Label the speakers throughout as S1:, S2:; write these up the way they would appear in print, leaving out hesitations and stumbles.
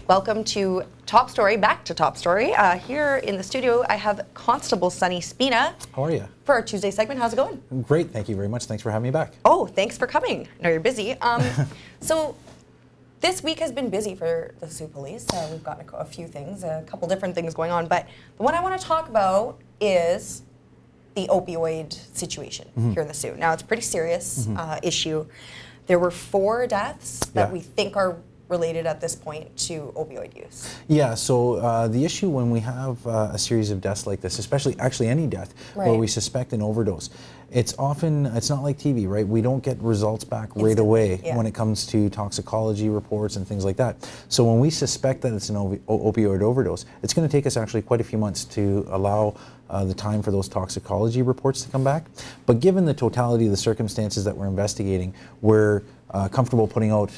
S1: Welcome to Top Story, back to Top Story. Here in the studio, I have Constable Sonny Spina.
S2: How are you?
S1: For our Tuesday segment. How's it going?
S2: Great, thank you very much. Thanks for having me back.
S1: Oh, thanks for coming. I know you're busy. So this week has been busy for the Sioux Police. We've got a few things, a couple different things going on, but the one I want to talk about is the opioid situation here in the Sioux. Now, it's a pretty serious issue. There were 4 deaths that we think are related at this point to opioid use. Yeah,
S2: so the issue when we have a series of deaths like this, especially actually any death where we suspect an overdose, it's not like TV, right? We don't get results back right away when it comes to toxicology reports and things like that. So when we suspect that it's an opioid overdose, it's going to take us actually quite a few months to allow the time for those toxicology reports to come back. But given the totality of the circumstances that we're investigating, we're comfortable putting out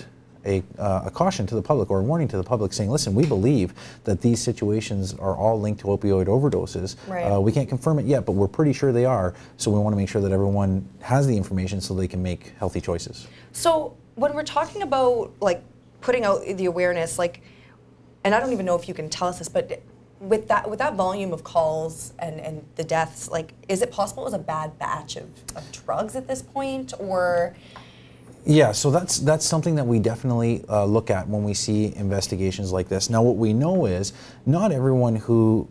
S2: a caution to the public or a warning to the public saying, listen, we believe that these situations are all linked to opioid overdoses. We can't confirm it yet, but we're pretty sure they are. So we want to make sure that everyone has the information so they can make healthy choices.
S1: So when we're talking about like putting out the awareness, like, and I don't even know if you can tell us this, but with that volume of calls and the deaths, like, is it possible it was a bad batch of drugs at this point, or?
S2: Yeah, so that's something that we definitely look at when we see investigations like this. Now, what we know is not everyone who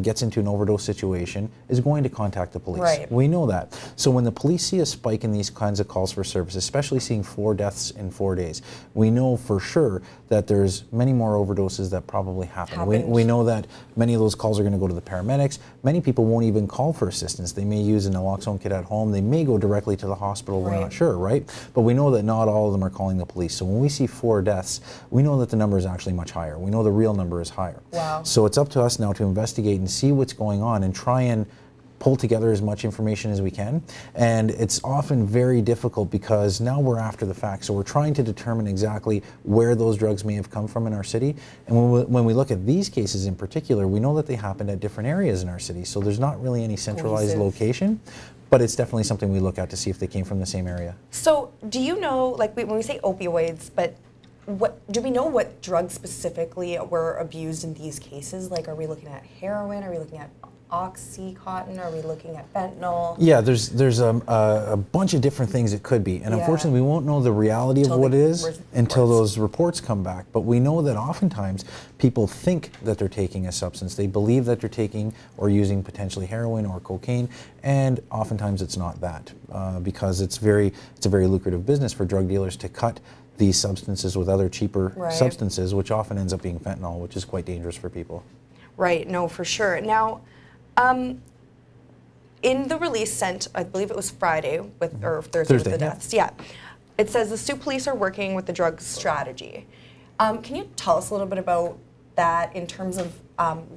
S2: gets into an overdose situation is going to contact the police. We know that. So when the police see a spike in these kinds of calls for service, especially seeing 4 deaths in 4 days, we know for sure that there's many more overdoses that probably happen. We know that many of those calls are going to go to the paramedics. Many people won't even call for assistance. They may use a naloxone kit at home. They may go directly to the hospital. We're not sure, right? But we know that not all of them are calling the police. So when we see 4 deaths, we know that the number is actually much higher. We know the real number is higher.
S1: Wow.
S2: So it's up to us now to investigate and see what's going on and try and pull together as much information as we can. And it's often very difficult because now we're after the fact. So we're trying to determine exactly where those drugs may have come from in our city. And when we look at these cases in particular, we know that they happened at different areas in our city. So there's not really any centralized location. But it's definitely something we look at to see if they came from the same area.
S1: So do you know, like when we say opioids, but do we know what drugs specifically were abused in these cases? Like, are we looking at heroin? Are we looking at Oxycontin? Are we looking at fentanyl?
S2: Yeah, there's a bunch of different things it could be, and unfortunately we won't know the reality of what it is until those reports come back. But we know that oftentimes people think that they're taking a substance. They believe that they're taking or using potentially heroin or cocaine, and oftentimes it's not that because it's a very lucrative business for drug dealers to cut these substances with other cheaper substances, which often ends up being fentanyl, which is quite dangerous for people.
S1: Right, no, for sure. Now, in the release sent, I believe it was Friday, or Thursday with the deaths, it says the Sioux Police are working with the drug strategy. Can you tell us a little bit about that in terms of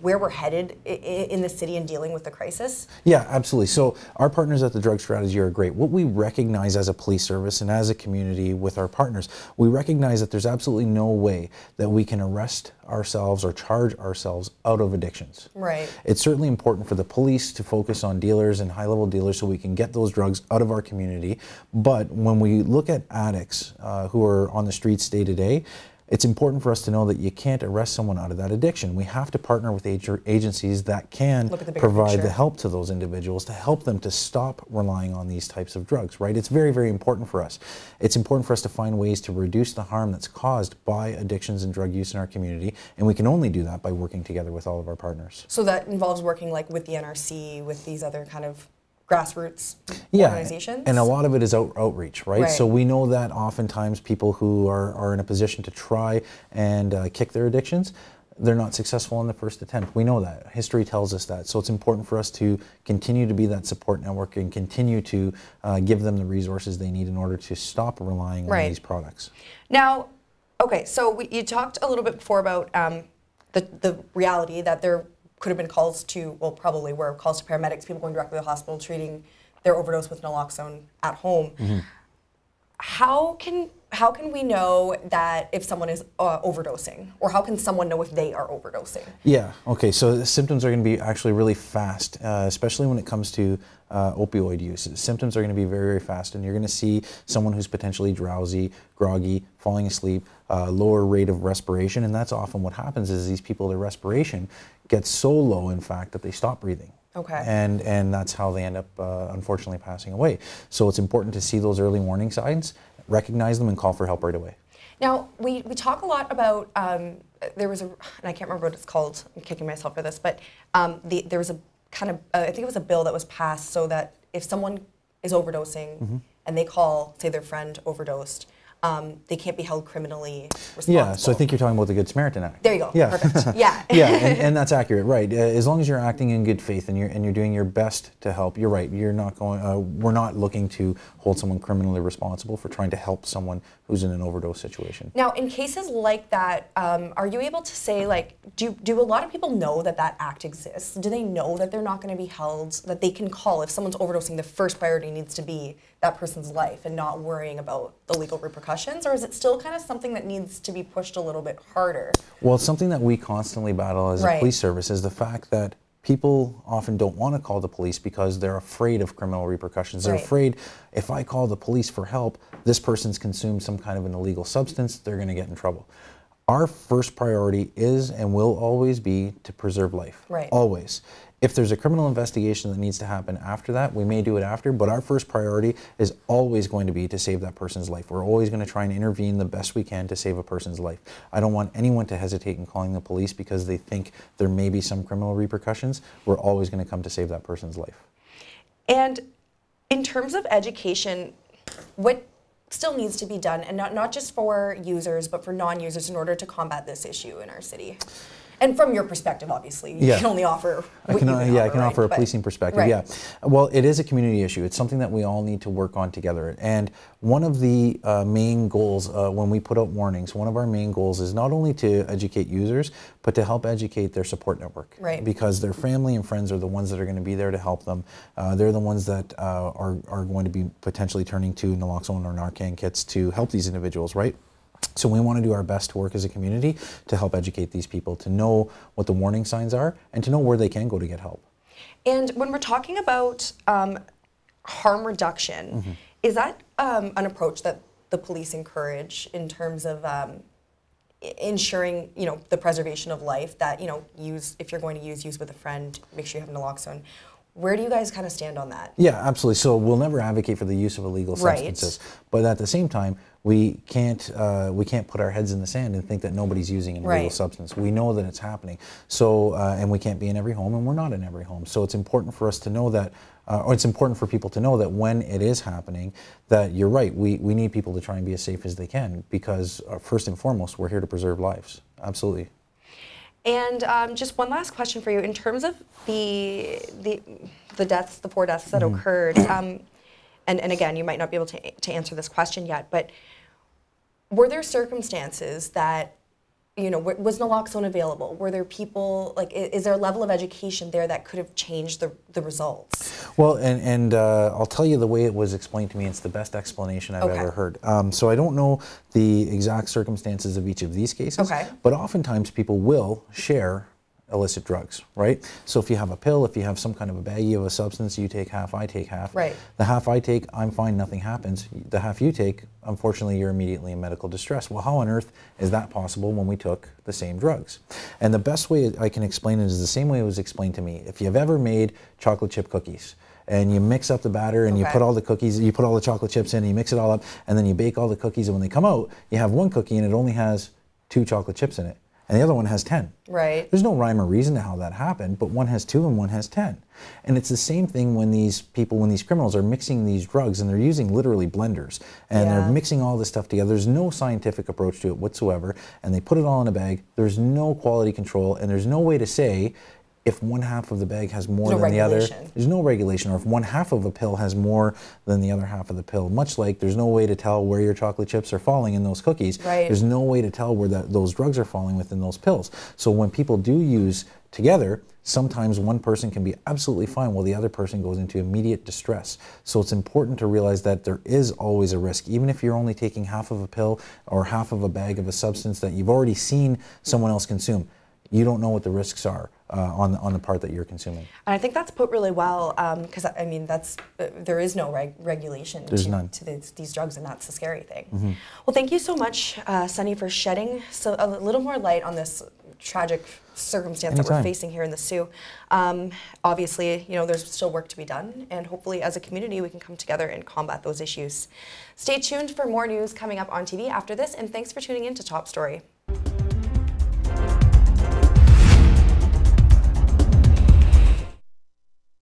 S1: where we're headed in the city and dealing with the crisis?
S2: Yeah, absolutely. So our partners at the Drug Strategy are great. What we recognize as a police service and as a community with our partners, we recognize that there's absolutely no way that we can arrest ourselves or charge ourselves out of addictions.
S1: Right.
S2: It's certainly important for the police to focus on dealers and high-level dealers so we can get those drugs out of our community. But when we look at addicts who are on the streets day to day, it's important for us to know that you can't arrest someone out of that addiction. We have to partner with agencies that can provide the help to those individuals to help them to stop relying on these types of drugs, right? It's very, very important for us. It's important for us to find ways to reduce the harm that's caused by addictions and drug use in our community, and we can only do that by working together with all of our partners.
S1: So that involves working like with the NRC, with these other kind of grassroots organizations?
S2: And a lot of it is outreach, right? So we know that oftentimes people who are in a position to try and kick their addictions, they're not successful in the first attempt. We know that. History tells us that. So it's important for us to continue to be that support network and continue to give them the resources they need in order to stop relying on these products.
S1: Now, okay, so you talked a little bit before about the reality that there could have been calls to, well, probably were calls to paramedics, people going directly to the hospital, treating their overdose with naloxone at home. How how can we know that if someone is overdosing, or how can someone know if they are overdosing?
S2: Yeah, okay, so the symptoms are going to be actually really fast, especially when it comes to opioid use. Symptoms are going to be very, very fast, and you're going to see someone who's potentially drowsy, groggy, falling asleep, lower rate of respiration, and that's often what happens is these people, their respiration gets so low, in fact, that they stop breathing.
S1: Okay.
S2: And that's how they end up, unfortunately, passing away. So it's important to see those early warning signs, recognize them, and call for help right away.
S1: Now, we talk a lot about, there was a, and I can't remember what it's called, I'm kicking myself for this, but there was a kind of, I think it was a bill that was passed so that if someone is overdosing and they call, say their friend overdosed, they can't be held criminally responsible.
S2: Yeah, so I think you're talking about the Good Samaritan Act.
S1: There you go.
S2: Yeah.
S1: Perfect. Yeah.
S2: Yeah, and that's accurate, right? As long as you're acting in good faith and you're doing your best to help, you're right. You're not going. We're not looking to hold someone criminally responsible for trying to help someone who's in an overdose situation.
S1: Now, in cases like that, are you able to say, like, do a lot of people know that that act exists? Do they know that they're not going to be held, that they can call if someone's overdosing? The first priority needs to be that person's life and not worrying about the legal repercussions, or is it still kind of something that needs to be pushed a little bit harder?
S2: Well, it's something that we constantly battle as a police service, is the fact that people often don't want to call the police because they're afraid of criminal repercussions. They're afraid, if I call the police for help, this person's consumed some kind of an illegal substance, they're going to get in trouble. Our first priority is and will always be to preserve life. Right. Always. If there's a criminal investigation that needs to happen after that, we may do it after, but our first priority is always going to be to save that person's life. We're always going to try and intervene the best we can to save a person's life. I don't want anyone to hesitate in calling the police because they think there may be some criminal repercussions. We're always going to come to save that person's life.
S1: And in terms of education, what still needs to be done, and not just for users, but for non-users in order to combat this issue in our city? And from your perspective, obviously, you can only offer what
S2: I can offer a policing perspective, yeah. Well, it is a community issue. It's something that we all need to work on together. And one of the main goals when we put out warnings, one of our main goals is not only to educate users, but to help educate their support network. Right. Because their family and friends are the ones that are going to be there to help them. They're the ones that are going to be potentially turning to naloxone or Narcan kits to help these individuals, right? So we want to do our best to work as a community to help educate these people, to know what the warning signs are, and to know where they can go to get help.
S1: And when we're talking about harm reduction, is that an approach that the police encourage in terms of ensuring, the preservation of life? That, if you're going to use with a friend, make sure you have naloxone. Where do you guys kind of stand on that? Yeah,
S2: absolutely. So we'll never advocate for the use of illegal substances, but at the same time, we can't put our heads in the sand and think that nobody's using an illegal substance. We know that it's happening. So and we can't be in every home, and we're not in every home. So it's important for us to know that, or it's important for people to know that when it is happening, that you're right. We need people to try and be as safe as they can, because first and foremost, we're here to preserve lives. Absolutely.
S1: And just one last question for you. In terms of the deaths, the 4 deaths that occurred, and again, you might not be able to answer this question yet, but were there circumstances that, was naloxone available? Were there people, like, is there a level of education there that could have changed the results?
S2: Well, and I'll tell you the way it was explained to me. It's the best explanation I've ever heard. So I don't know the exact circumstances of each of these cases, but oftentimes people will share illicit drugs, right? So if you have a pill, if you have some kind of a baggie of a substance, you take half, I take half. Right. The half I take, I'm fine, nothing happens. The half you take, unfortunately, you're immediately in medical distress. Well, how on earth is that possible when we took the same drugs? And the best way I can explain it is the same way it was explained to me. If you've ever made chocolate chip cookies, and you mix up the batter and you put all the cookies, you put all the chocolate chips in, and you mix it all up, and then you bake all the cookies, and when they come out, you have one cookie and it only has 2 chocolate chips in it, and the other one has 10. Right. There's no rhyme or reason to how that happened, but one has 2 and one has 10. And it's the same thing when these criminals are mixing these drugs, and they're using literally blenders, and they're mixing all this stuff together. There's no scientific approach to it whatsoever, and they put it all in a bag. There's no quality control, and there's no way to say if one half of the bag has more than the other. There's no regulation. Or if one half of a pill has more than the other half of the pill. Much like there's no way to tell where your chocolate chips are falling in those cookies. There's no way to tell where those drugs are falling within those pills. So when people do use together, sometimes one person can be absolutely fine while the other person goes into immediate distress. So it's important to realize that there is always a risk. Even if you're only taking half of a pill or half of a bag of a substance that you've already seen someone else consume, you don't know what the risks are on the part that you're consuming.
S1: And I think that's put really well, because I mean, there is no regulation to these drugs, and that's the scary thing. Well, thank you so much, Sonny, for shedding a little more light on this tragic circumstance that we're facing here in the Sioux. Obviously, you know, there's still work to be done, and hopefully as a community we can come together and combat those issues. Stay tuned for more news coming up on TV after this, and thanks for tuning in to Top Story.